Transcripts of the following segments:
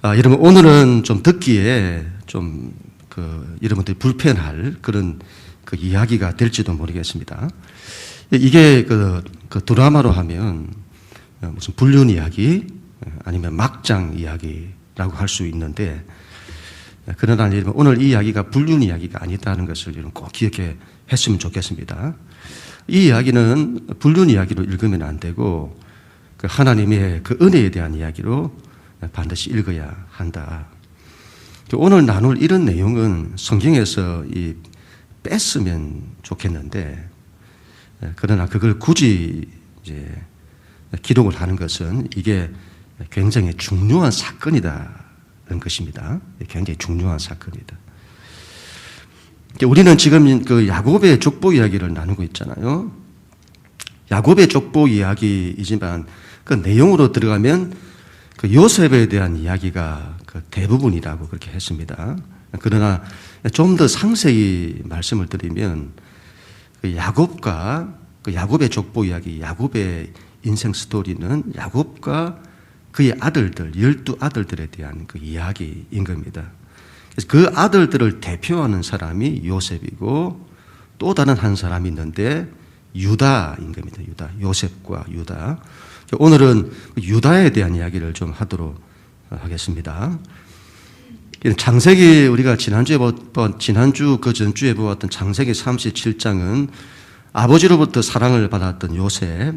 여러분, 오늘은 좀 듣기에 좀 여러분들이 불편할 그런 이야기가 될지도 모르겠습니다. 이게 드라마로 하면 무슨 불륜 이야기 아니면 막장 이야기라고 할 수 있는데, 그러나 여러분, 오늘 이 이야기가 불륜 이야기가 아니다는 것을 여러분 꼭 기억해 했으면 좋겠습니다. 이 이야기는 불륜 이야기로 읽으면 안 되고 하나님의 은혜에 대한 이야기로 반드시 읽어야 한다. 오늘 나눌 이런 내용은 성경에서 뺐으면 좋겠는데, 그러나 그걸 굳이 이제 기록을 하는 것은 이게 굉장히 중요한 사건이다는 것입니다. 굉장히 중요한 사건이다. 우리는 지금 야곱의 족보 이야기를 나누고 있잖아요. 야곱의 족보 이야기이지만 그 내용으로 들어가면 요셉에 대한 이야기가 대부분이라고 그렇게 했습니다. 그러나 좀 더 상세히 말씀을 드리면 야곱의 족보 이야기, 야곱의 인생 스토리는 야곱과 그의 아들들, 12아들들에 대한 이야기인 겁니다. 그래서 그 아들들을 대표하는 사람이 요셉이고, 또 다른 한 사람이 있는데 유다인 겁니다. 유다, 요셉과 유다. 오늘은 유다에 대한 이야기를 좀 하도록 하겠습니다. 창세기, 우리가 지난주 그 전주에 보았던 창세기 37장은 아버지로부터 사랑을 받았던 요셉,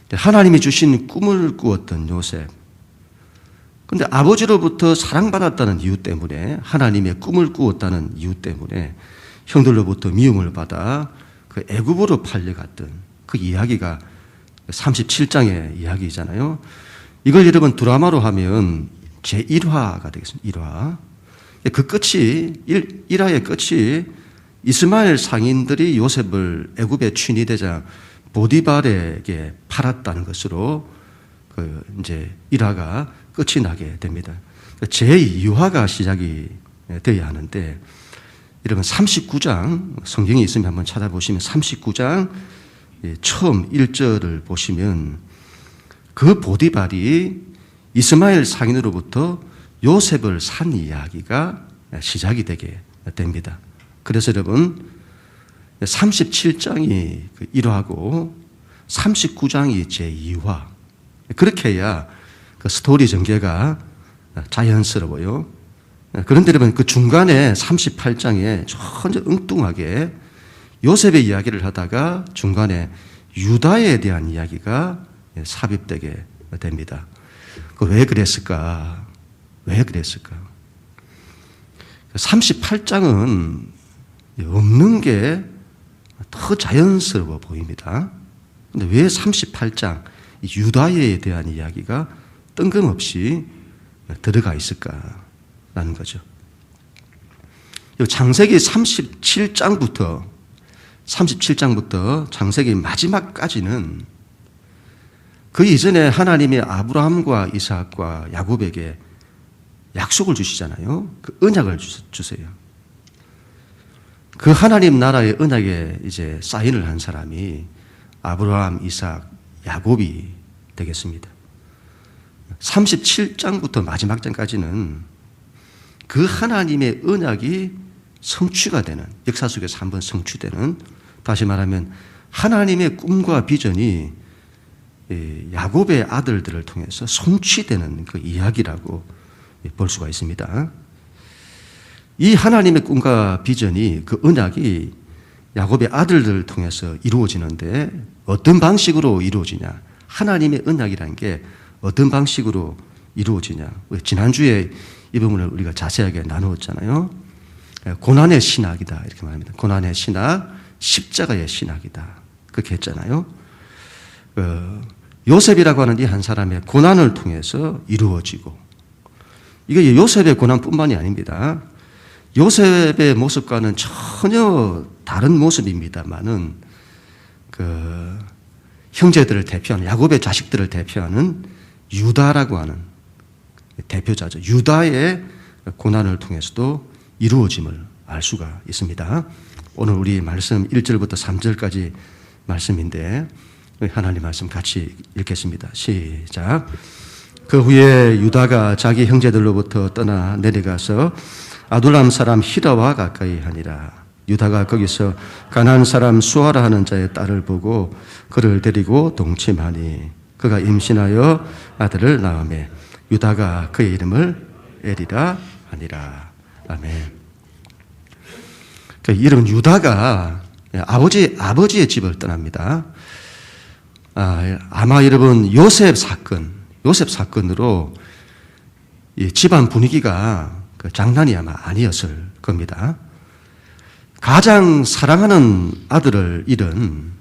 하나님이 주신 꿈을 꾸었던 요셉. 그런데 아버지로부터 사랑받았다는 이유 때문에, 하나님의 꿈을 꾸었다는 이유 때문에 형들로부터 미움을 받아 애굽으로 팔려갔던 그 이야기가 37장의 이야기잖아요. 이걸 여러분 드라마로 하면 제1화가 되겠습니다. 1화. 그 끝이, 1화의 끝이 이스마엘 상인들이 요셉을 애굽의 취니대장 보디발에게 팔았다는 것으로 이제 1화가 끝이 나게 됩니다. 제2화가 시작이 되어야 하는데, 여러분 39장, 성경이 있으면 한번 찾아보시면 39장 처음 1절을 보시면 그 보디발이 이스마엘 상인으로부터 요셉을 산 이야기가 시작이 되게 됩니다. 그래서 여러분 37장이 1화고 39장이 제2화. 그렇게 해야 그 스토리 전개가 자연스러워요. 그런데 여러분 그 중간에 38장에 전혀 엉뚱하게 요셉의 이야기를 하다가 중간에 유다에 대한 이야기가 삽입되게 됩니다. 왜 그랬을까? 왜 그랬을까? 38장은 없는 게 더 자연스러워 보입니다. 그런데 왜 38장 유다에 대한 이야기가 뜬금없이 들어가 있을까라는 거죠. 창세기 37장부터 창세기 마지막까지는 그 이전에 하나님이 아브라함과 이삭과 야곱에게 약속을 주시잖아요. 그 언약을 주세요. 그 하나님 나라의 언약에 이제 사인을 한 사람이 아브라함, 이삭, 야곱이 되겠습니다. 37장부터 마지막 장까지는 그 하나님의 언약이 성취가 되는, 역사 속에서 한번 성취되는, 다시 말하면 하나님의 꿈과 비전이 야곱의 아들들을 통해서 성취되는 그 이야기라고 볼 수가 있습니다. 이 하나님의 꿈과 비전이, 그 언약이 야곱의 아들들을 통해서 이루어지는데 어떤 방식으로 이루어지냐, 하나님의 언약이라는 게 어떤 방식으로 이루어지냐. 지난주에 이 부분을 우리가 자세하게 나누었잖아요. 고난의 신학이다 이렇게 말합니다. 고난의 신학, 십자가의 신학이다 그렇게 했잖아요. 요셉이라고 하는 이 한 사람의 고난을 통해서 이루어지고, 이게 요셉의 고난뿐만이 아닙니다. 요셉의 모습과는 전혀 다른 모습입니다만은 형제들을 대표하는, 야곱의 자식들을 대표하는 유다라고 하는 대표자죠. 유다의 고난을 통해서도 이루어짐을 알 수가 있습니다. 오늘 우리 말씀 1절부터 3절까지 말씀인데 하나님 말씀 같이 읽겠습니다. 시작. 그 후에 유다가 자기 형제들로부터 떠나 내려가서 아둘람 사람 히라와 가까이 하니라. 유다가 거기서 가나안 사람 수아라 하는 자의 딸을 보고 그를 데리고 동침하니 그가 임신하여 아들을 낳으매 유다가 그의 이름을 에리라 하니라. 아멘. 그 이름은 유다가 아버지의 집을 떠납니다. 아마 여러분 요셉 사건으로 이 집안 분위기가 장난이 아마 아니었을 겁니다. 가장 사랑하는 아들을 잃은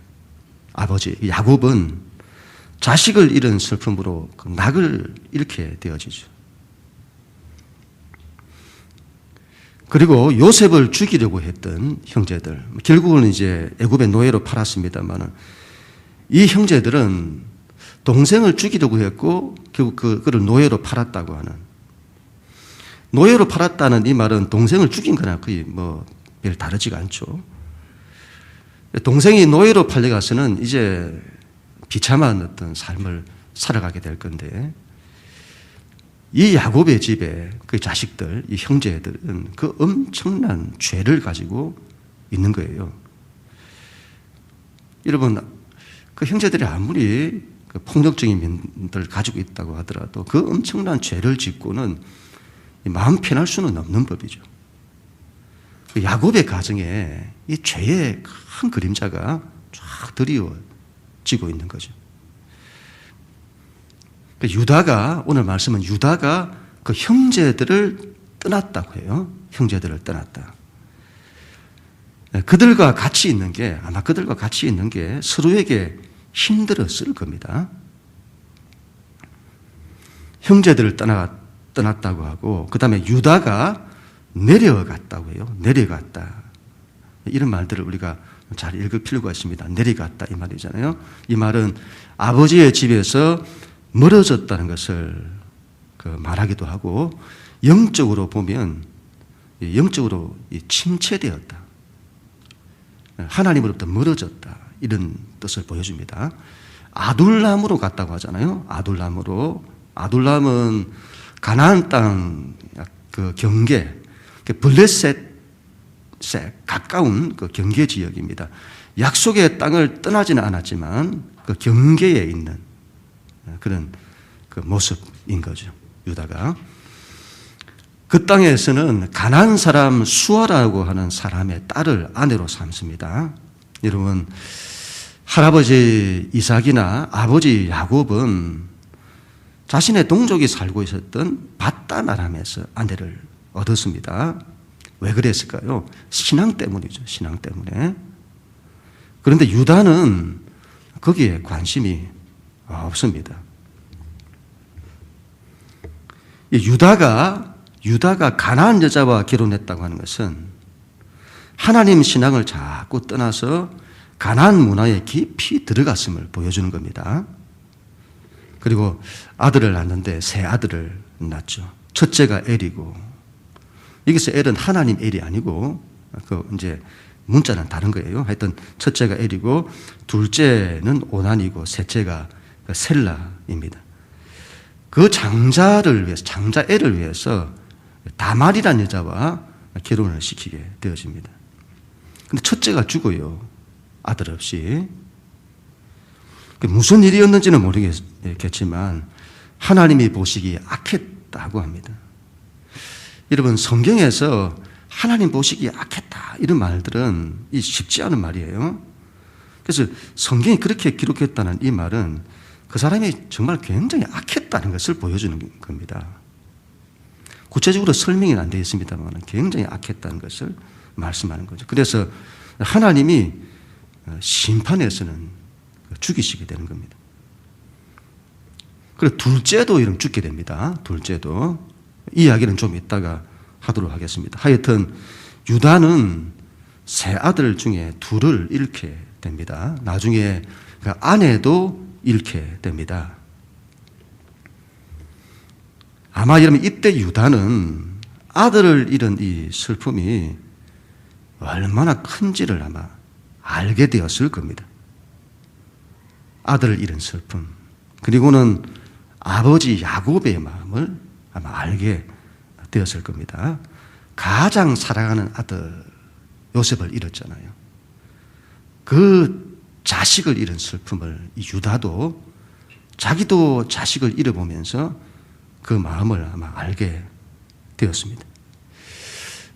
아버지 야곱은 자식을 잃은 슬픔으로 낙을 잃게 되어지죠. 그리고 요셉을 죽이려고 했던 형제들, 결국은 이제 애굽의 노예로 팔았습니다만 이 형제들은 동생을 죽이려고 했고 결국 그를 노예로 팔았다고 하는, 노예로 팔았다는 이 말은 동생을 죽인 거나 거의 별 다르지가 않죠. 동생이 노예로 팔려가서는 이제 비참한 어떤 삶을 살아가게 될 건데, 이 야곱의 집에 그 자식들, 이 형제들은 그 엄청난 죄를 가지고 있는 거예요. 여러분, 그 형제들이 아무리 그 폭력적인 면들을 가지고 있다고 하더라도 그 엄청난 죄를 짓고는 마음 편할 수는 없는 법이죠. 그 야곱의 가정에 이 죄의 큰 그림자가 쫙 드리워지고 있는 거죠. 유다가, 오늘 말씀은 유다가 그 형제들을 떠났다고 해요. 형제들을 떠났다. 그들과 같이 있는 게, 아마 그들과 같이 있는 게 서로에게 힘들었을 겁니다. 형제들을 떠났다고 하고, 그 다음에 유다가 내려갔다고 해요. 내려갔다. 이런 말들을 우리가 잘 읽을 필요가 있습니다. 내려갔다 이 말이잖아요. 이 말은 아버지의 집에서 멀어졌다는 것을 말하기도 하고, 영적으로 보면 영적으로 침체되었다, 하나님으로부터 멀어졌다, 이런 뜻을 보여줍니다. 아둘람으로 갔다고 하잖아요. 아둘람은 가나안 땅 그 경계, 블레셋에 가까운 그 경계 지역입니다. 약속의 땅을 떠나지는 않았지만 그 경계에 있는 그런 그 모습인 거죠. 유다가 그 땅에서는 가나안 사람 수아라고 하는 사람의 딸을 아내로 삼습니다. 여러분, 할아버지 이삭이나 아버지 야곱은 자신의 동족이 살고 있었던 밧단 아람에서 아내를 얻었습니다. 왜 그랬을까요? 신앙 때문이죠. 신앙 때문에. 그런데 유다는 거기에 관심이 없습니다. 유다가 가나안 여자와 결혼했다고 하는 것은 하나님 신앙을 자꾸 떠나서 가나안 문화에 깊이 들어갔음을 보여주는 겁니다. 그리고 아들을 낳는데 세 아들을 낳죠. 첫째가 엘이고, 여기서 엘은 하나님 엘이 아니고 이제 문자는 다른 거예요. 하여튼 첫째가 엘이고, 둘째는 오난이고, 셋째가 셀라입니다. 그 장자를 위해서, 장자 엘을 위해서 다말이라는 여자와 결혼을 시키게 되어집니다. 근데 첫째가 죽어요. 아들 없이. 무슨 일이었는지는 모르겠지만 하나님이 보시기에 악했다고 합니다. 여러분, 성경에서 하나님 보시기에 악했다, 이런 말들은 쉽지 않은 말이에요. 그래서 성경이 그렇게 기록했다는 이 말은 그 사람이 정말 굉장히 악했다는 것을 보여주는 겁니다. 구체적으로 설명이 안 되어 있습니다만 굉장히 악했다는 것을 말씀하는 거죠. 그래서 하나님이 심판에서는 죽이시게 되는 겁니다. 그리고 둘째도 이름 죽게 됩니다. 둘째도. 이 이야기는 좀 이따가 하도록 하겠습니다. 하여튼 유다는 세 아들 중에 둘을 잃게 됩니다. 나중에 그 아내도 잃게 됩니다. 아마 여러분, 이때 유다는 아들을 잃은 이 슬픔이 얼마나 큰지를 아마 알게 되었을 겁니다. 아들을 잃은 슬픔, 그리고는 아버지 야곱의 마음을 아마 알게 되었을 겁니다. 가장 사랑하는 아들 요셉을 잃었잖아요. 그 자식을 잃은 슬픔을 이 유다도 자기도 자식을 잃어보면서 그 마음을 아마 알게 되었습니다.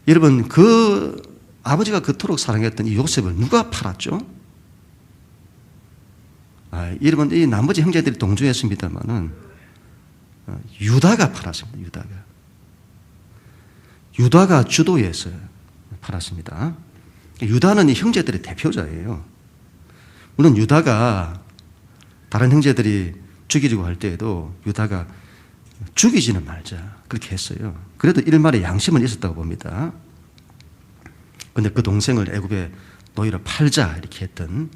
여러분, 그 아버지가 그토록 사랑했던 이 요셉을 누가 팔았죠? 여러분, 이 나머지 형제들이 동조했습니다만은 유다가 팔았습니다. 유다가 주도해서 팔았습니다. 유다는 이 형제들의 대표자예요. 물론 유다가 다른 형제들이 죽이려고 할 때에도 유다가 죽이지는 말자 그렇게 했어요. 그래도 일말의 양심은 있었다고 봅니다. 그런데 그 동생을 애굽의 노예로 팔자 이렇게 했던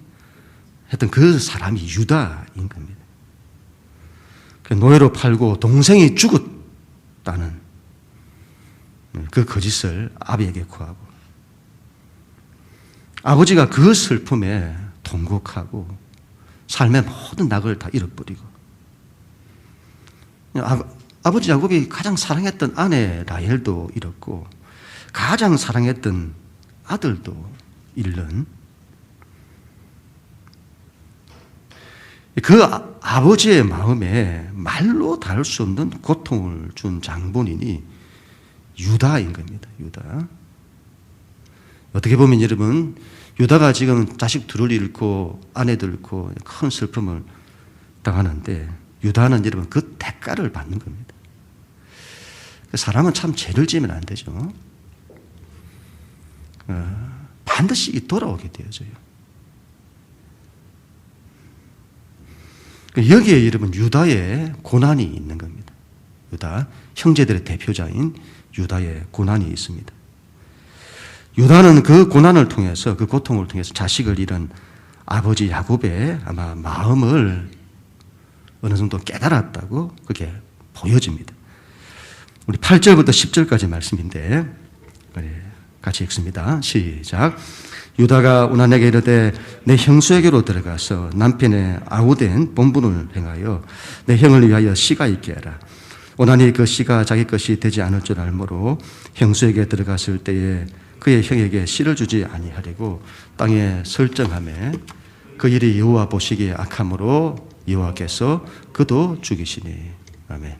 그 사람이 유다인 겁니다. 노예로 팔고 동생이 죽었다는 그 거짓을 아비에게 구하고 아버지가 그 슬픔에 통곡하고 삶의 모든 낙을 다 잃어버리고 아버지 야곱이 가장 사랑했던 아내 라헬도 잃었고 가장 사랑했던 아들도 잃는 그 아버지의 마음에 말로 다룰 수 없는 고통을 준 장본인이 유다인 겁니다. 유다. 어떻게 보면 여러분, 유다가 지금 자식 둘을 잃고 아내들 잃고 큰 슬픔을 당하는데 유다는 여러분 그 대가를 받는 겁니다. 사람은 참 죄를 지으면 안 되죠. 반드시 돌아오게 되어져요. 여기에 여러분 유다의 고난이 있는 겁니다. 유다, 형제들의 대표자인 유다의 고난이 있습니다. 유다는 그 고난을 통해서, 그 고통을 통해서 자식을 잃은 아버지 야곱의 아마 마음을 어느 정도 깨달았다고 그게 보여집니다. 우리 8절부터 10절까지 말씀인데 같이 읽습니다. 시작. 유다가 오난에게 이르되 내 형수에게로 들어가서 남편의 아우된 본분을 행하여 내 형을 위하여 씨가 있게 하라. 오난이 그 씨가 자기 것이 되지 않을 줄 알므로 형수에게 들어갔을 때에 그의 형에게 씨를 주지 아니하려고 땅에 설정하매 그 일이 여호와 보시기에 악함으로 여호와께서 그도 죽이시니. 아멘.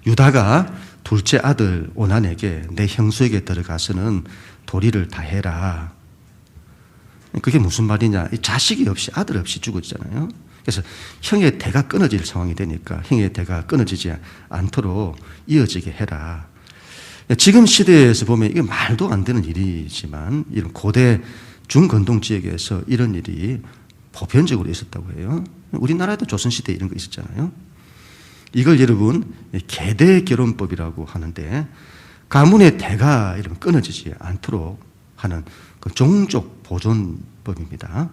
유다가 둘째 아들 오난에게 내 형수에게 들어가서는 도리를 다 해라. 그게 무슨 말이냐? 자식이 없이 아들 없이 죽었잖아요. 그래서 형의 대가 끊어질 상황이 되니까 형의 대가 끊어지지 않도록 이어지게 해라. 지금 시대에서 보면 이게 말도 안 되는 일이지만 이런 고대 중건동 지역에서 이런 일이 보편적으로 있었다고 해요. 우리나라에도 조선시대에 이런 거 있었잖아요. 이걸 여러분 계대 결혼법이라고 하는데 가문의 대가 이런 끊어지지 않도록 하는 그 종족 보존법입니다.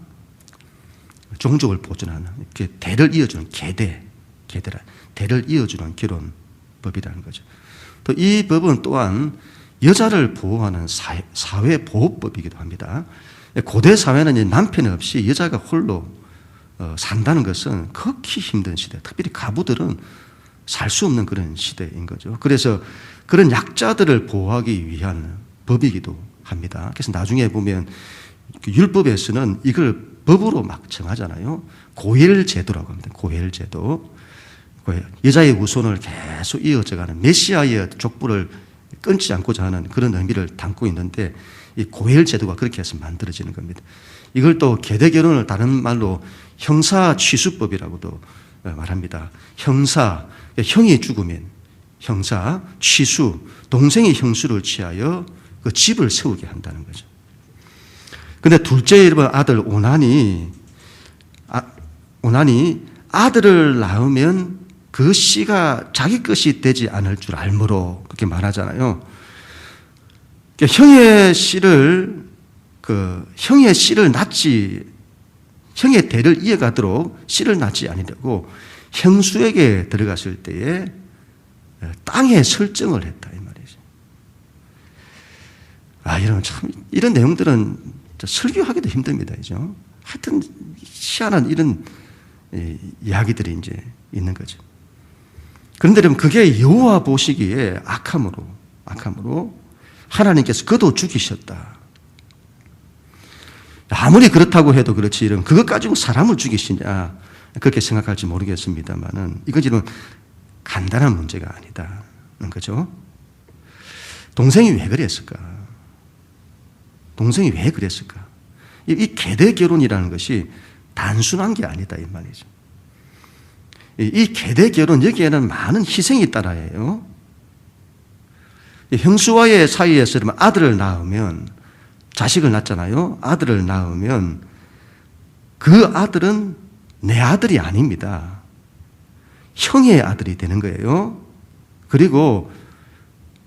종족을 보존하는 이렇게 대를 이어주는 계대라 대를 이어주는 결혼법이라는 거죠. 또 이 법은 또한 여자를 보호하는 사회보호법이기도 합니다. 고대 사회는 남편 없이 여자가 홀로 산다는 것은 극히 힘든 시대, 특별히 가부들은 살 수 없는 그런 시대인 거죠. 그래서 그런 약자들을 보호하기 위한 법이기도 합니다. 그래서 나중에 보면 율법에서는 이걸 법으로 막 정하잖아요. 고혈제도라고 합니다. 고혈제도. 여자의 후손을 계속 이어져가는 메시아의 족보를 끊지 않고자 하는 그런 의미를 담고 있는데 이 고혈제도가 그렇게 해서 만들어지는 겁니다. 이걸 또 계대결혼을 다른 말로 형사취수법이라고도 말합니다. 형이 죽으면 형사, 취수, 동생이 형수를 취하여 그 집을 세우게 한다는 거죠. 그런데 둘째 아들 오난이 아들을 낳으면 그 씨가 자기 것이 되지 않을 줄 알므로 그렇게 말하잖아요. 그러니까 형의 대를 이어가도록 씨를 낳지 아니라고 형수에게 들어갔을 때에 땅에 설정을 했다 이 말이죠. 여러분 참 이런 내용들은 설교하기도 힘듭니다, 그죠? 하여튼 희한한 이런 이야기들이 이제 있는 거죠. 그런데 여러분, 그게 여호와 보시기에 악함으로 하나님께서 그도 죽이셨다. 아무리 그렇다고 해도 그렇지, 이런 그것 가지고 사람을 죽이시냐 그렇게 생각할지 모르겠습니다만은 이건 지금 간단한 문제가 아니다는 거죠. 동생이 왜 그랬을까? 이 계대 결혼이라는 것이 단순한 게 아니다 이 말이죠. 이 계대 결혼, 여기에는 많은 희생이 따라해요. 형수와의 사이에서 아들을 낳으면, 자식을 낳잖아요. 아들을 낳으면 그 아들은 내 아들이 아닙니다. 형의 아들이 되는 거예요. 그리고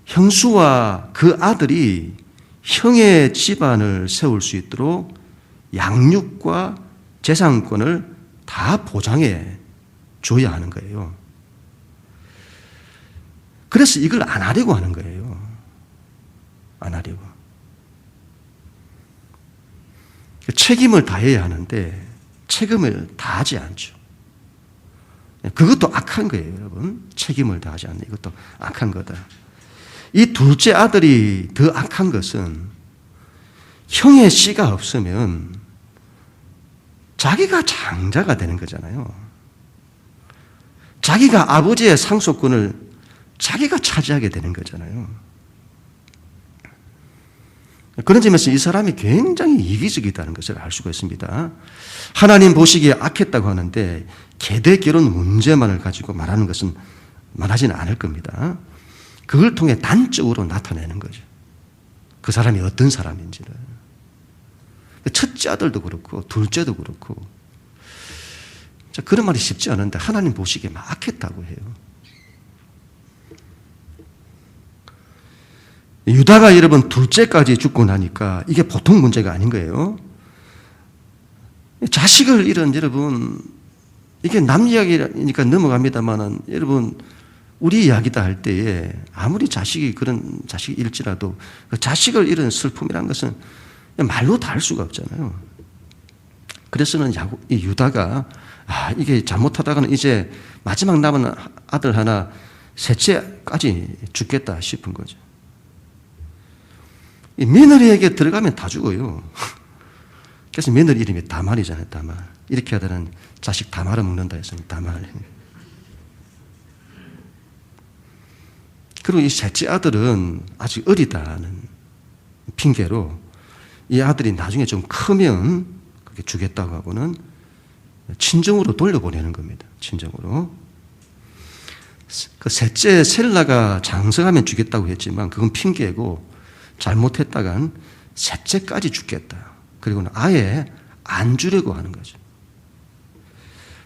형수와 그 아들이 형의 집안을 세울 수 있도록 양육과 재산권을 다 보장해 줘야 하는 거예요. 그래서 이걸 안 하려고 하는 거예요. 안 하려고. 책임을 다해야 하는데 책임을 다하지 않죠. 그것도 악한 거예요, 여러분. 책임을 다하지 않는 이것도 악한 거다. 이 둘째 아들이 더 악한 것은 형의 씨가 없으면 자기가 장자가 되는 거잖아요. 자기가 아버지의 상속권을 자기가 차지하게 되는 거잖아요. 그런 점에서 이 사람이 굉장히 이기적이다는 것을 알 수가 있습니다. 하나님 보시기에 악했다고 하는데 계대 결혼 문제만을 가지고 말하지는 않을 겁니다. 그걸 통해 단적으로 나타내는 거죠. 그 사람이 어떤 사람인지를. 첫째 아들도 그렇고 둘째도 그렇고. 그런 말이 쉽지 않은데 하나님 보시기에 악했다고 해요. 유다가 여러분 둘째까지 죽고 나니까 이게 보통 문제가 아닌 거예요. 자식을 잃은 여러분, 이게 남 이야기니까 넘어갑니다만은 여러분, 우리 이야기다 할 때에 아무리 자식이 그런 자식이 잃지라도 그 자식을 잃은 슬픔이라는 것은 말로 다 할 수가 없잖아요. 그래서는 이 유다가 이게 잘못하다가는 이제 마지막 남은 아들 하나 셋째까지 죽겠다 싶은 거죠. 이 며느리에게 들어가면 다 죽어요. 그래서 며느리 이름이 다말이잖아요. 다말. 이렇게 하다는 자식 다 말아먹는다 했으니 다말. 그리고 이 셋째 아들은 아직 어리다는 핑계로 이 아들이 나중에 좀 크면 그렇게 주겠다고 하고는 친정으로 돌려보내는 겁니다. 친정으로. 그 셋째 셀라가 장성하면 주겠다고 했지만 그건 핑계고 잘못했다간 셋째까지 죽겠다. 그리고는 아예 안 주려고 하는 거죠.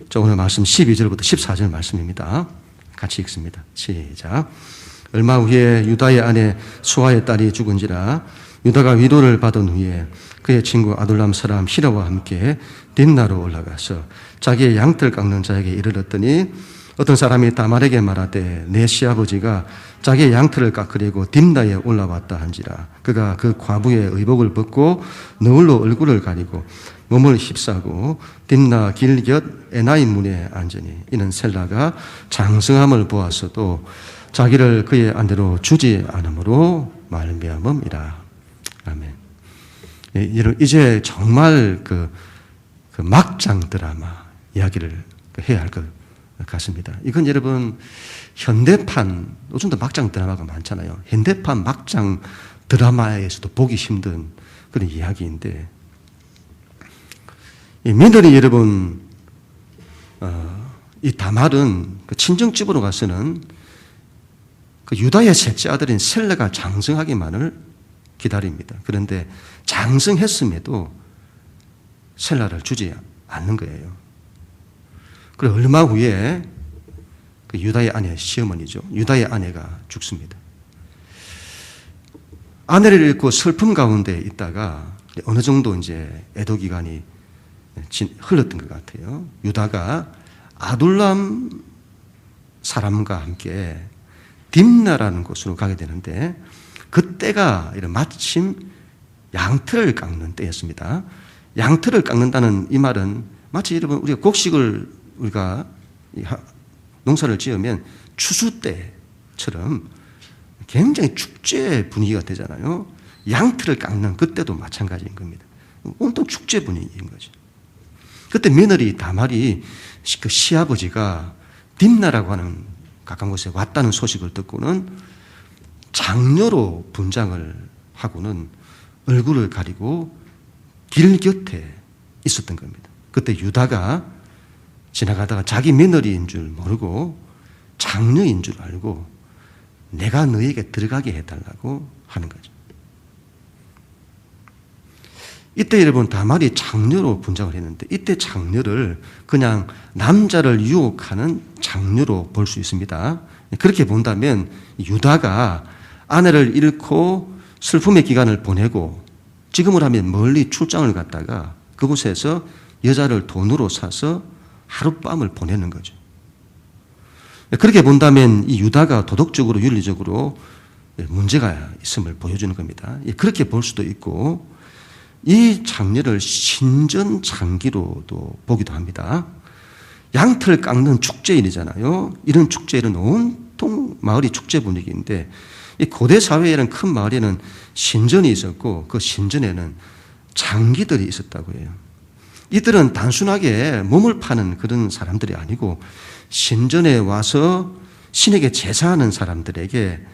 자, 오늘 말씀 12절부터 14절 말씀입니다. 같이 읽습니다. 시작. 얼마 후에 유다의 아내 수아의 딸이 죽은지라 유다가 위로를 받은 후에 그의 친구 아둘람 사람 히라와 함께 딥나로 올라가서 자기의 양털 깎는 자에게 이르렀더니 어떤 사람이 다말에게 말하되 내 시아버지가 자기의 양털을 깎으려고 딥나에 올라왔다 한지라. 그가 그 과부의 의복을 벗고 너울로 얼굴을 가리고 몸을 휩싸고 딥나 길곁 에나임 문에 앉으니 이는 셀라가 장성함을 보았어도 자기를 그의 안대로 주지 않으므로 말미암음이라. 아멘. 이제 정말 그 막장 드라마 이야기를 해야 할 것 같습니다. 이건 여러분 현대판, 요즘도 막장 드라마가 많잖아요. 현대판 막장 드라마에서도 보기 힘든 그런 이야기인데, 이 며느리 여러분, 이 다말은 그 친정집으로 가서는 그 유다의 셋째 아들인 셀라가 장성하기만을 기다립니다. 그런데 장성했음에도 셀라를 주지 않는 거예요. 그리고 얼마 후에 그 유다의 아내, 시어머니죠. 유다의 아내가 죽습니다. 아내를 잃고 슬픔 가운데 있다가 어느 정도 이제 애도 기간이 흘렀던 것 같아요. 유다가 아둘람 사람과 함께 딥나라는 곳으로 가게 되는데 그때가 마침 양털을 깎는 때였습니다. 양털을 깎는다는 이 말은 마치 여러분 우리가 곡식을 우리가 농사를 지으면 추수 때처럼 굉장히 축제 분위기가 되잖아요. 양틀을 깎는 그때도 마찬가지인 겁니다. 온통 축제 분위기인 거죠. 그때 며느리 다말이 그 시아버지가 딥나라고 하는 가까운 곳에 왔다는 소식을 듣고는 장녀로 분장을 하고는 얼굴을 가리고 길 곁에 있었던 겁니다. 그때 유다가 지나가다가 자기 며느리인 줄 모르고 장녀인 줄 알고 내가 너에게 들어가게 해달라고 하는 거죠. 이때 여러분 다말이 장녀로 분장을 했는데 이때 장녀를 그냥 남자를 유혹하는 장녀로 볼 수 있습니다. 그렇게 본다면 유다가 아내를 잃고 슬픔의 기간을 보내고 지금을 하면 멀리 출장을 갔다가 그곳에서 여자를 돈으로 사서 하룻밤을 보내는 거죠. 그렇게 본다면 이 유다가 도덕적으로 윤리적으로 문제가 있음을 보여주는 겁니다. 그렇게 볼 수도 있고 이 장녀를 신전장기로도 보기도 합니다. 양털 깎는 축제일이잖아요. 이런 축제일은 온통 마을이 축제 분위기인데 이 고대 사회에는 큰 마을에는 신전이 있었고 그 신전에는 장기들이 있었다고 해요. 이들은 단순하게 몸을 파는 그런 사람들이 아니고 신전에 와서 신에게 제사하는 사람들에게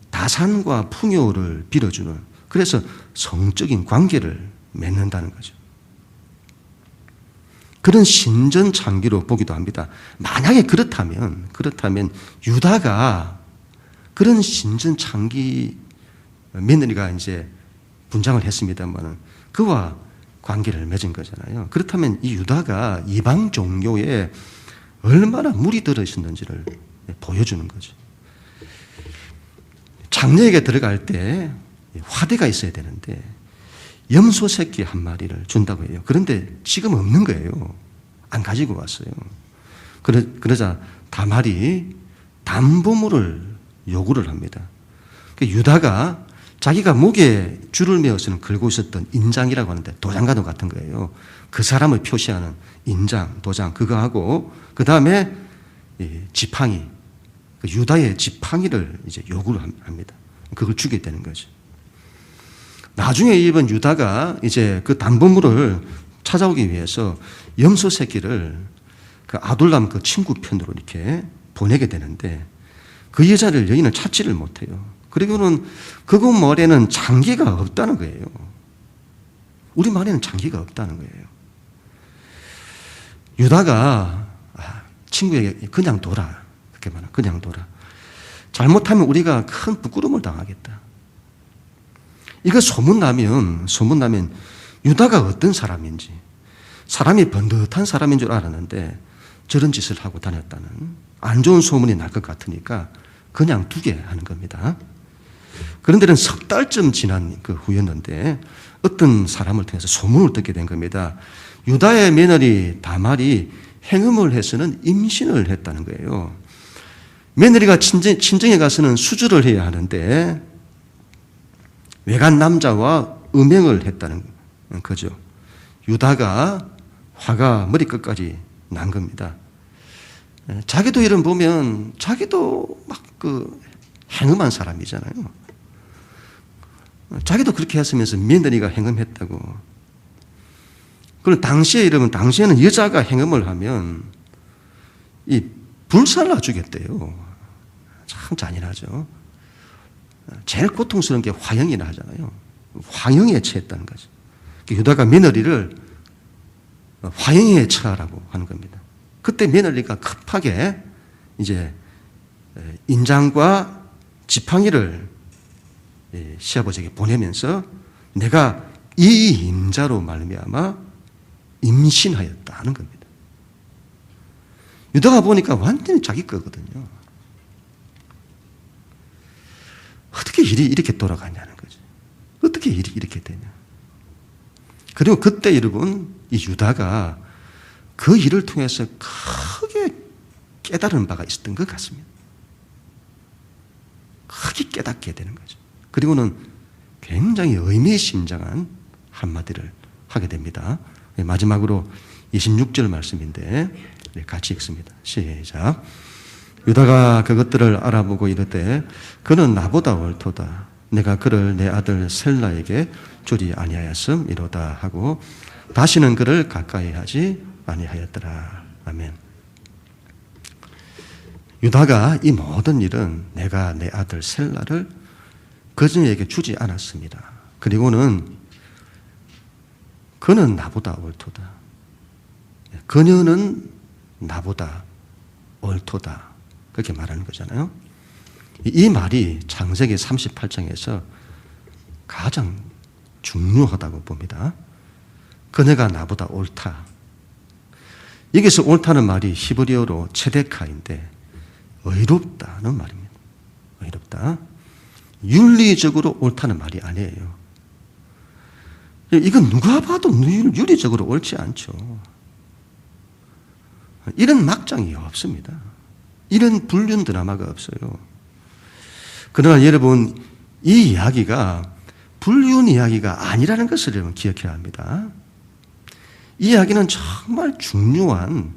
다산과 풍요를 빌어주는 그래서 성적인 관계를 맺는다는 거죠. 그런 신전 장기로 보기도 합니다. 만약에 그렇다면 유다가 그런 신전 장기 며느리가 이제 분장을 했습니다만 그와 관계를 맺은 거잖아요. 그렇다면 이 유다가 이방 종교에 얼마나 물이 들어 있었는지를 보여주는 거죠. 장녀에게 들어갈 때 화대가 있어야 되는데 염소 새끼 한 마리를 준다고 해요. 그런데 지금 없는 거예요. 안 가지고 왔어요. 그러자 다말이 담보물을 요구를 합니다. 유다가 자기가 목에 줄을 메어서는 걸고 있었던 인장이라고 하는데 도장과도 같은 거예요. 그 사람을 표시하는 인장, 도장 그거하고 그 다음에 지팡이, 유다의 지팡이를 이제 요구를 합니다. 그걸 주게 되는 거죠. 나중에 이번 유다가 이제 그 담보물을 찾아오기 위해서 염소 새끼를 그 아둘람 그 친구 편으로 이렇게 보내게 되는데 그 여자를 여인은 찾지를 못해요. 그리고는 그곳 말에는 장기가 없다는 거예요. 우리 말에는 장기가 없다는 거예요. 유다가 친구에게 그냥 둬라. 그렇게 말하 그냥 둬라. 잘못하면 우리가 큰 부끄러움을 당하겠다. 이거 소문나면 유다가 어떤 사람인지 사람이 번듯한 사람인 줄 알았는데 저런 짓을 하고 다녔다는 안 좋은 소문이 날 것 같으니까 그냥 두게 하는 겁니다. 그런데는 석 달쯤 지난 그 후였는데 어떤 사람을 통해서 소문을 듣게 된 겁니다. 유다의 며느리 다말이 행음을 해서는 임신을 했다는 거예요. 며느리가 친정에 가서는 수주를 해야 하는데 외간 남자와 음행을 했다는 거죠. 유다가 화가 머리끝까지 난 겁니다. 자기도 이런 보면 자기도 막 그 행음한 사람이잖아요. 자기도 그렇게 했으면서 며느리가 행음했다고. 그럼 당시에는 여자가 행음을 하면 이 불살라 주겠대요. 참 잔인하죠. 제일 고통스러운 게 화형이라 하잖아요. 화형에 처했다는 거죠. 유다가 며느리를 화형에 처하라고 하는 겁니다. 그때 며느리가 급하게 이제 인장과 지팡이를 시아버지에게 보내면서 내가 이 임자로 말미암아 임신하였다 하는 겁니다. 유다가 보니까 완전히 자기 거거든요. 어떻게 일이 이렇게 돌아가냐는 거죠. 어떻게 일이 이렇게 되냐. 그리고 그때 여러분 이 유다가 그 일을 통해서 크게 깨달은 바가 있었던 것 같습니다. 크게 깨닫게 되는 거죠. 그리고는 굉장히 의미심장한 한마디를 하게 됩니다. 마지막으로 26절 말씀인데 네, 같이 읽습니다. 시작. 유다가 그것들을 알아보고 이르되 그는 나보다 옳도다. 내가 그를 내 아들 셀라에게 주지 아니하였음이로다 하고 다시는 그를 가까이 하지 아니하였더라. 아멘. 유다가 이 모든 일은 내가 내 아들 셀라를 그녀에게 주지 않았습니다. 그리고는 그는 나보다 옳도다. 그녀는 나보다 옳도다. 그렇게 말하는 거잖아요. 이 말이 창세기 38장에서 가장 중요하다고 봅니다. 그녀가 나보다 옳다. 여기서 옳다는 말이 히브리어로 체데카인데 의롭다는 말입니다. 의롭다. 윤리적으로 옳다는 말이 아니에요. 이건 누가 봐도 윤리적으로 옳지 않죠. 이런 막장이 없습니다. 이런 불륜 드라마가 없어요. 그러나 여러분, 이 이야기가 불륜 이야기가 아니라는 것을 여러분 기억해야 합니다. 이 이야기는 정말 중요한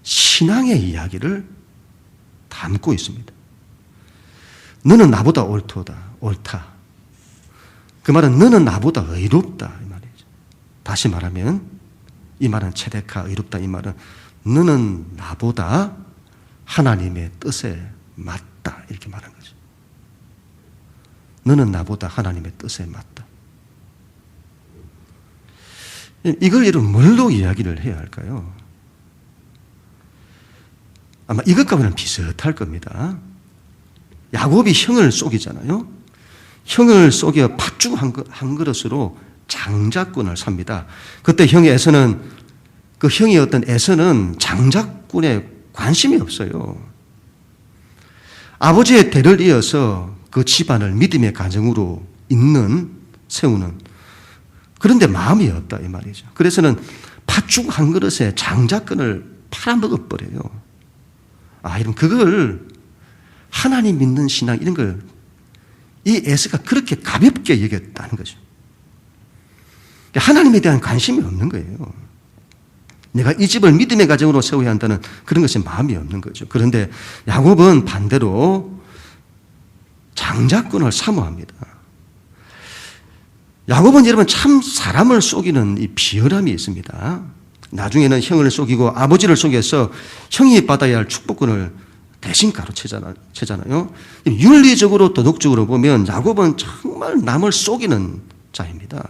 신앙의 이야기를 담고 있습니다. 너는 나보다 옳다. 그 말은 너는 나보다 의롭다 이 말이죠. 다시 말하면 이 말은 체데카 의롭다 이 말은 너는 나보다 하나님의 뜻에 맞다 이렇게 말하는 거죠. 너는 나보다 하나님의 뜻에 맞다. 이걸 여러분 뭘로 이야기를 해야 할까요? 아마 이것과는 비슷할 겁니다. 야곱이 형을 속이잖아요. 형을 속여 팥죽 한 그릇으로 장자꾼을 삽니다. 그때 형의 에서는 그 형의 어떤 에서는 장자꾼에 관심이 없어요. 아버지의 대를 이어서 그 집안을 믿음의 가정으로 세우는 그런데 마음이 없다 이 말이죠. 그래서는 팥죽 한 그릇에 장자꾼을 팔아먹어버려요. 여러분 그걸 하나님 믿는 신앙 이런 걸 이 에서가 그렇게 가볍게 여겼다는 거죠. 하나님에 대한 관심이 없는 거예요. 내가 이 집을 믿음의 가정으로 세워야 한다는 그런 것에 마음이 없는 거죠. 그런데 야곱은 반대로 장자꾼을 사모합니다. 야곱은 여러분 참 사람을 속이는 이 비열함이 있습니다. 나중에는 형을 속이고 아버지를 속여서 형이 받아야 할 축복권을 대신 가로채잖아요. 윤리적으로 도덕적으로 보면 야곱은 정말 남을 속이는 자입니다.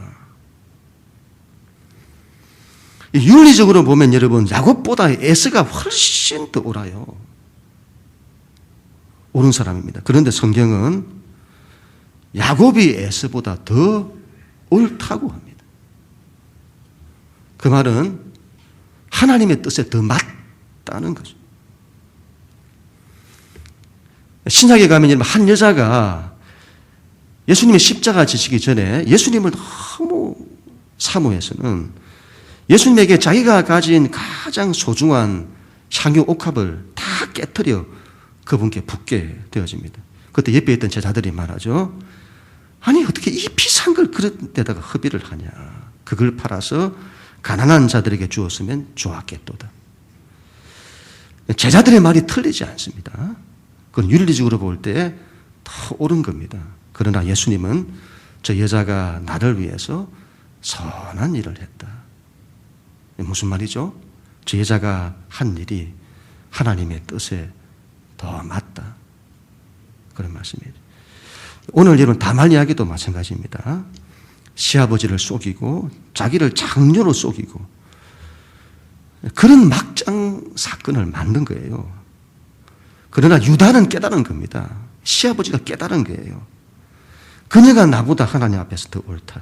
윤리적으로 보면 여러분 야곱보다 에서가 훨씬 더 옳아요. 옳은 사람입니다. 그런데 성경은 야곱이 에서보다 더 옳다고 합니다. 그 말은 하나님의 뜻에 더 맞다는 거죠. 신약에 가면 여러분 한 여자가 예수님의 십자가 지시기 전에 예수님을 너무 사모해서는 예수님에게 자기가 가진 가장 소중한 향유 옥합을 다 깨트려 그분께 붓게 되어집니다. 그때 옆에 있던 제자들이 말하죠. 아니 어떻게 이 비싼 걸 그런 데다가 허비를 하냐. 그걸 팔아서 가난한 자들에게 주었으면 좋았겠도다. 제자들의 말이 틀리지 않습니다. 그건 윤리적으로 볼 때 더 옳은 겁니다. 그러나 예수님은 저 여자가 나를 위해서 선한 일을 했다. 무슨 말이죠? 저 여자가 한 일이 하나님의 뜻에 더 맞다. 그런 말씀이에요. 오늘 여러분 다말 이야기도 마찬가지입니다. 시아버지를 속이고 자기를 장녀로 속이고 그런 막장 사건을 만든 거예요. 그러나 유다는 깨달은 겁니다. 시아버지가 깨달은 거예요. 그녀가 나보다 하나님 앞에서 더 옳다.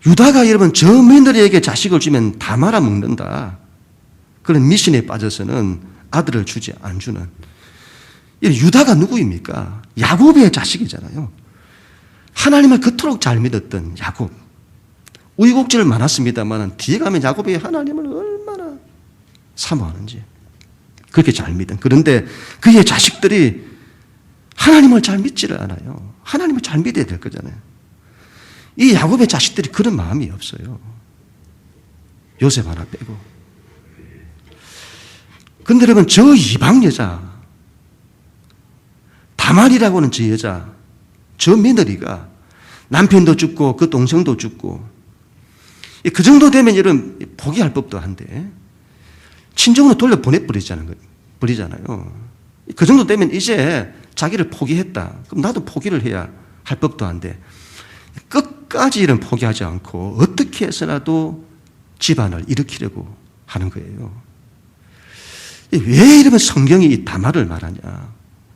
유다가 여러분 저 며느리에게 자식을 주면 다 말아먹는다. 그런 미신에 빠져서는 아들을 주지 안 주는. 유다가 누구입니까? 야곱의 자식이잖아요. 하나님을 그토록 잘 믿었던 야곱. 우유곡절 많았습니다만 뒤에 가면 야곱이 하나님을 얼마나 사모하는지 그렇게 잘 믿은. 그런데 그의 자식들이 하나님을 잘 믿지를 않아요. 하나님을 잘 믿어야 될 거잖아요. 이 야곱의 자식들이 그런 마음이 없어요. 요셉 하나 빼고. 근데 여러분, 저 이방 여자, 다말이라고 하는 저 여자, 저 며느리가 남편도 죽고 그 동생도 죽고, 그 정도 되면 여러분 포기할 법도 한데 친정으로 돌려 보내버리잖아요. 그 정도 되면 이제 자기를 포기했다. 그럼 나도 포기를 해야 할 법도 한데 끝까지 이런 포기하지 않고 어떻게 해서라도 집안을 일으키려고 하는 거예요. 왜 이러면 성경이 이 다말을 말하냐?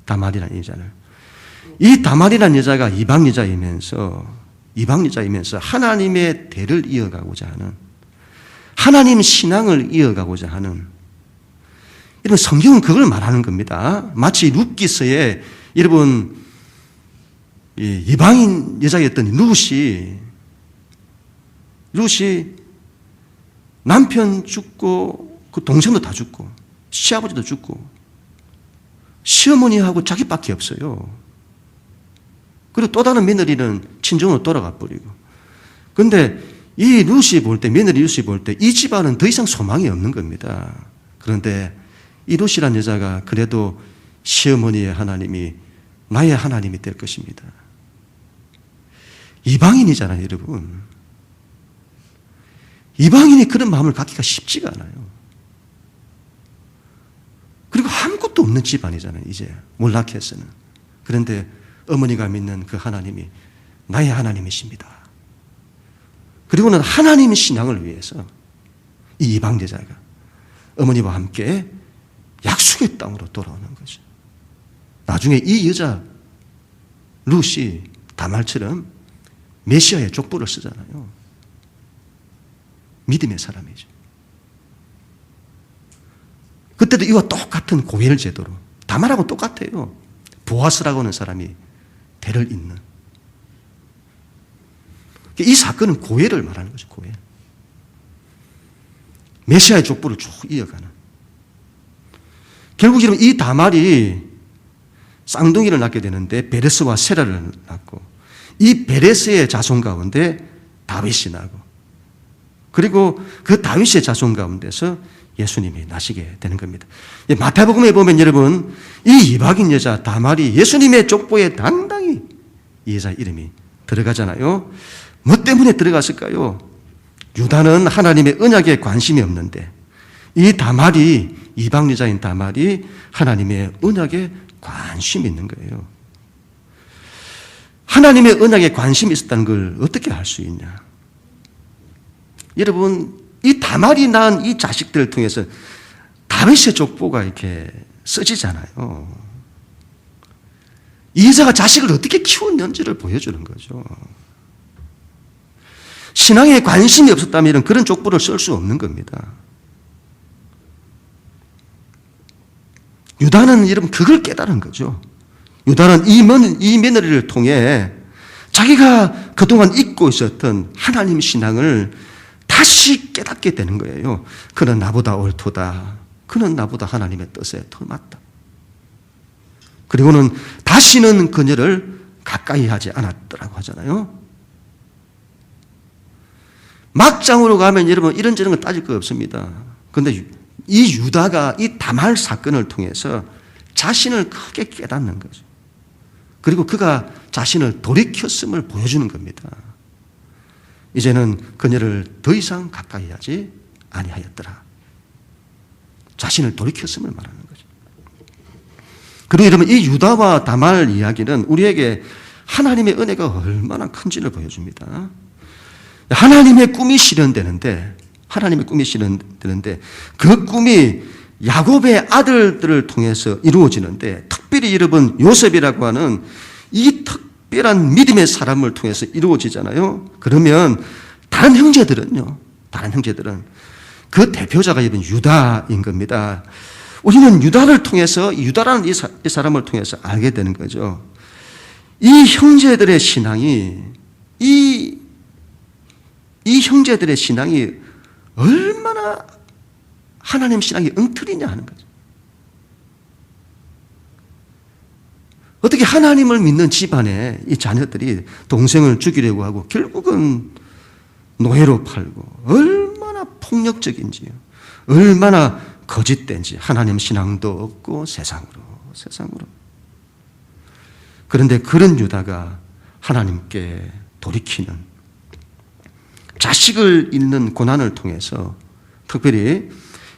다말이라는 여자를. 이 다말이라는 여자가 이방 여자이면서 하나님의 대를 이어가고자 하는, 하나님 신앙을 이어가고자 하는, 이런 성경은 그걸 말하는 겁니다. 마치 룻기서에 여러분 이방인 여자였던 룻이 남편 죽고 그 동생도 다 죽고 시아버지도 죽고 시어머니하고 자기밖에 없어요. 그리고 또 다른 며느리는 친정으로 돌아가 버리고. 그런데 이 룻이 볼 때, 며느리 룻이 볼 때 이 집안은 더 이상 소망이 없는 겁니다. 그런데 이 룻이라는 여자가 그래도 시어머니의 하나님이 나의 하나님이 될 것입니다. 이방인이잖아요, 여러분. 이방인이 그런 마음을 갖기가 쉽지가 않아요. 그리고 아무것도 없는 집안이잖아요, 이제 몰라케스는. 그런데 어머니가 믿는 그 하나님이 나의 하나님이십니다. 그리고는 하나님의 신앙을 위해서 이 이방 여자가 어머니와 함께 약속의 땅으로 돌아오는 거죠. 나중에 이 여자 룻이 다말처럼 메시아의 족보를 쓰잖아요. 믿음의 사람이죠. 그때도 이와 똑같은 고엘 제도로, 다말하고 똑같아요. 보아스라고 하는 사람이 대를 잇는. 이 사건은 고엘을 말하는 거죠. 고엘. 메시아의 족보를 쭉 이어가는. 결국 이 다말이 쌍둥이를 낳게 되는데 베레스와 세라를 낳고, 이 베레스의 자손 가운데 다윗이 나고, 그리고 그 다윗의 자손 가운데서 예수님이 나시게 되는 겁니다. 마태복음에 보면 여러분, 이 이방인 여자 다말이 예수님의 족보에 당당히 이 여자 이름이 들어가잖아요. 뭐 때문에 들어갔을까요? 유다는 하나님의 언약에 관심이 없는데 이 다말이, 이방 여자인 다말이 하나님의 언약에 관심이 있는 거예요. 하나님의 언약에 관심이 있었다는 걸 어떻게 알 수 있냐? 여러분, 이 다말이 낳은 이 자식들을 통해서 다윗의 족보가 이렇게 써지잖아요. 이 여자가 자식을 어떻게 키웠는지를 보여주는 거죠. 신앙에 관심이 없었다면 그런 족보를 쓸 수 없는 겁니다. 유다는 여러분 그걸 깨달은 거죠. 유다는 이 며느리를 통해 자기가 그동안 잊고 있었던 하나님 신앙을 다시 깨닫게 되는 거예요. 그는 나보다 옳도다. 그는 나보다 하나님의 뜻에 더 맞다. 그리고는 다시는 그녀를 가까이 하지 않았더라고 하잖아요. 막장으로 가면 여러분 이런저런 거 따질 거 없습니다. 그런데 이 유다가 이 다말 사건을 통해서 자신을 크게 깨닫는 거죠. 그리고 그가 자신을 돌이켰음을 보여주는 겁니다. 이제는 그녀를 더 이상 가까이 하지 아니하였더라. 자신을 돌이켰음을 말하는 거죠. 그리고 여러분 이 유다와 다말 이야기는 우리에게 하나님의 은혜가 얼마나 큰지를 보여줍니다. 하나님의 꿈이 실현되는데 그 꿈이 야곱의 아들들을 통해서 이루어지는데, 특별히 여러분 요셉이라고 하는 이 특별한 믿음의 사람을 통해서 이루어지잖아요. 그러면 다른 형제들은 그 대표자가 여러분 유다인 겁니다. 우리는 유다를 통해서, 유다라는 이 사람을 통해서 알게 되는 거죠. 이 형제들의 신앙이 이 형제들의 신앙이 얼마나 하나님 신앙이 엉터리냐 하는 거죠. 어떻게 하나님을 믿는 집안에 이 자녀들이 동생을 죽이려고 하고 결국은 노예로 팔고, 얼마나 폭력적인지요. 얼마나 거짓된지 하나님 신앙도 없고 세상으로. 그런데 그런 유다가 하나님께 돌이키는 자식을 잃는 고난을 통해서, 특별히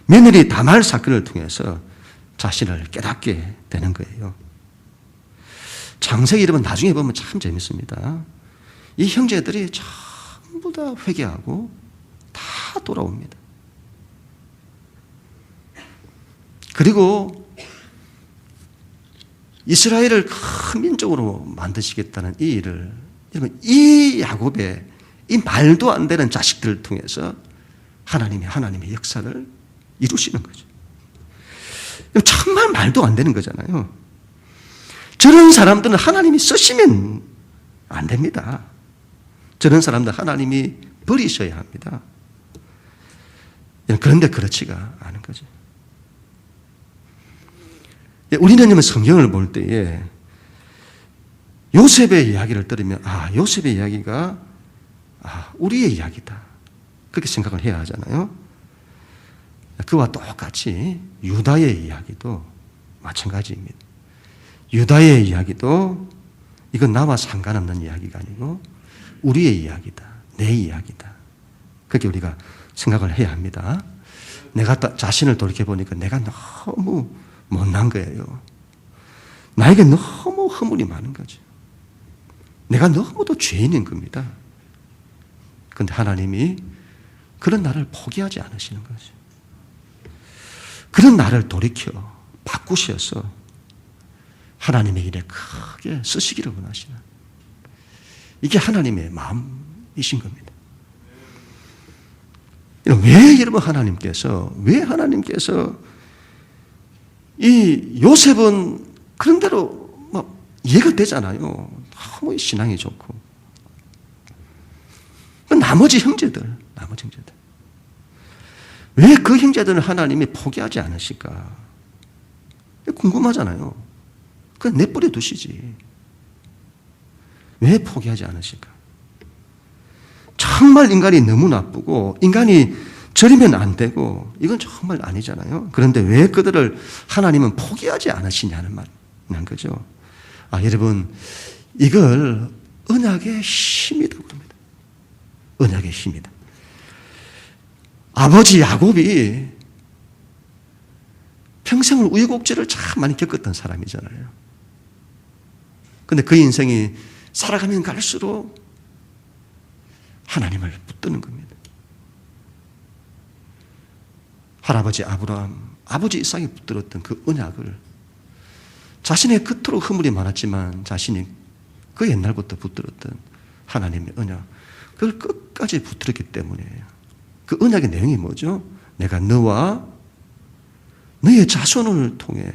며느리 다말 사건을 통해서 자신을 깨닫게 되는 거예요. 창세기 여러분 나중에 보면 참 재밌습니다. 이 형제들이 전부 다 회개하고 다 돌아옵니다. 그리고 이스라엘을 큰 민족으로 만드시겠다는 이 일을, 여러분, 이 야곱의 이 말도 안 되는 자식들을 통해서 하나님의 역사를 이루시는 거죠. 정말 말도 안 되는 거잖아요. 저런 사람들은 하나님이 쓰시면 안 됩니다. 저런 사람들 하나님이 버리셔야 합니다. 그런데 그렇지가 않은 거죠. 우리는 성경을 볼 때에 요셉의 이야기를 들으면 요셉의 이야기가 우리의 이야기다, 그렇게 생각을 해야 하잖아요. 그와 똑같이 유다의 이야기도 마찬가지입니다. 유다의 이야기도 이건 나와 상관없는 이야기가 아니고 우리의 이야기다, 내 이야기다, 그렇게 우리가 생각을 해야 합니다. 내가 자신을 돌이켜보니까 내가 너무 못난 거예요. 나에게 너무 허물이 많은 거죠. 내가 너무도 죄인인 겁니다. 그런데 하나님이 그런 나를 포기하지 않으시는 거죠. 그런 나를 돌이켜 바꾸셔서 하나님의 일에 크게 쓰시기를 원하시는, 이게 하나님의 마음이신 겁니다. 왜 여러분 왜 하나님께서 이 요셉은 그런 대로 이해가 되잖아요. 너무 신앙이 좋고. 나머지 형제들. 왜 그 형제들은 하나님이 포기하지 않으실까? 궁금하잖아요. 그냥 내버려 두시지. 왜 포기하지 않으실까? 정말 인간이 너무 나쁘고 인간이 저리면 안 되고 이건 정말 아니잖아요. 그런데 왜 그들을 하나님은 포기하지 않으시냐는 말인 거죠. 여러분, 이걸 언약의 힘이라고 합니다. 언약의 힘이다. 아버지 야곱이 평생을 우여곡절을 참 많이 겪었던 사람이잖아요. 그런데 그 인생이 살아가면 갈수록 하나님을 붙드는 겁니다. 할아버지 아브라함, 아버지 이삭이 붙들었던 그 언약을, 자신의 겉으로 허물이 많았지만 자신이 그 옛날부터 붙들었던 하나님의 언약, 그걸 끝까지 붙들었기 때문이에요. 그 언약의 내용이 뭐죠? 내가 너와 너의 자손을 통해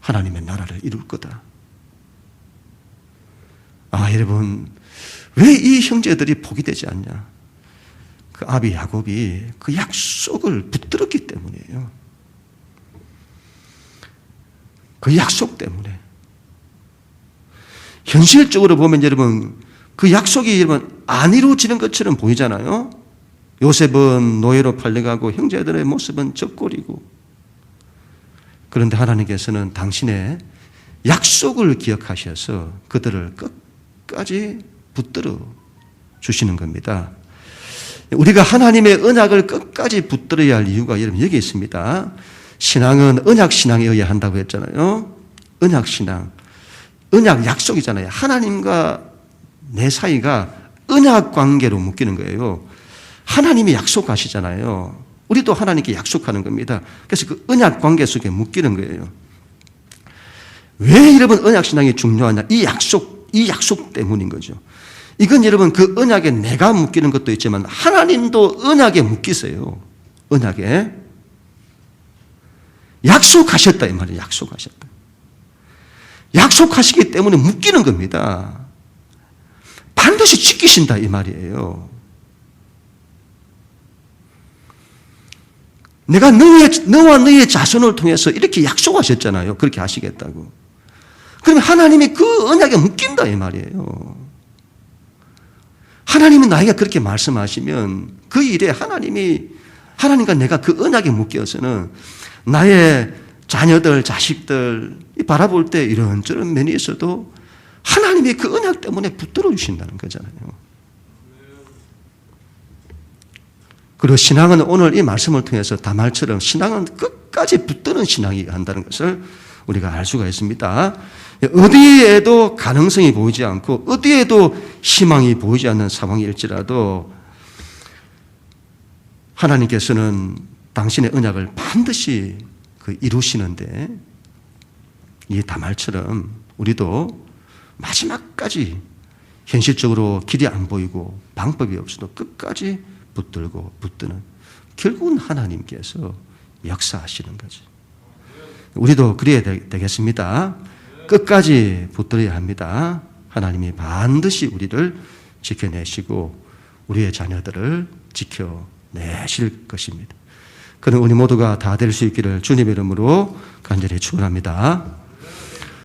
하나님의 나라를 이룰 거다. 여러분, 왜 이 형제들이 포기되지 않냐? 그 아비 야곱이 그 약속을 붙들었기 때문이에요. 그 약속 때문에. 현실적으로 보면 여러분, 그 약속이 여러분 안 이루어지는 것처럼 보이잖아요. 요셉은 노예로 팔려가고 형제들의 모습은 적골이고. 그런데 하나님께서는 당신의 약속을 기억하셔서 그들을 끝까지 붙들어 주시는 겁니다. 우리가 하나님의 언약을 끝까지 붙들어야 할 이유가 여러분 여기 있습니다. 신앙은 언약 신앙에 의해야 한다고 했잖아요. 언약 신앙, 언약 약속이잖아요. 하나님과 내 사이가 언약 관계로 묶이는 거예요. 하나님이 약속하시잖아요. 우리도 하나님께 약속하는 겁니다. 그래서 그 언약 관계 속에 묶이는 거예요. 왜 여러분 언약 신앙이 중요하냐? 이 약속 때문인 거죠. 이건 여러분 그 언약에 내가 묶이는 것도 있지만 하나님도 언약에 묶이세요. 언약에. 약속하셨다 이 말이에요. 약속하셨다. 약속하시기 때문에 묶이는 겁니다. 반드시 지키신다 이 말이에요. 내가 너와 너의 자손을 통해서 이렇게 약속하셨잖아요. 그렇게 하시겠다고. 그러면 하나님이 그 언약에 묶인다 이 말이에요. 하나님이 나에게 그렇게 말씀하시면 그 일에 하나님이 하나님과 내가 그 언약에 묶여서는 나의 자녀들, 자식들 바라볼 때 이런저런 면이 있어도 하나님이 그 언약 때문에 붙들어 주신다는 거잖아요. 그리고 신앙은 오늘 이 말씀을 통해서 다말처럼 신앙은 끝까지 붙드는 신앙이 한다는 것을 우리가 알 수가 있습니다. 어디에도 가능성이 보이지 않고 어디에도 희망이 보이지 않는 상황일지라도 하나님께서는 당신의 언약을 반드시 이루시는데 이 다말처럼 우리도 마지막까지 현실적으로 길이 안 보이고 방법이 없어도 끝까지 붙들고 붙드는 결국은 하나님께서 역사하시는 거죠. 우리도 그래야 되겠습니다. 끝까지 붙들어야 합니다. 하나님이 반드시 우리를 지켜내시고 우리의 자녀들을 지켜내실 것입니다. 그런 우리 모두가 다 될 수 있기를 주님의 이름으로 간절히 축원합니다.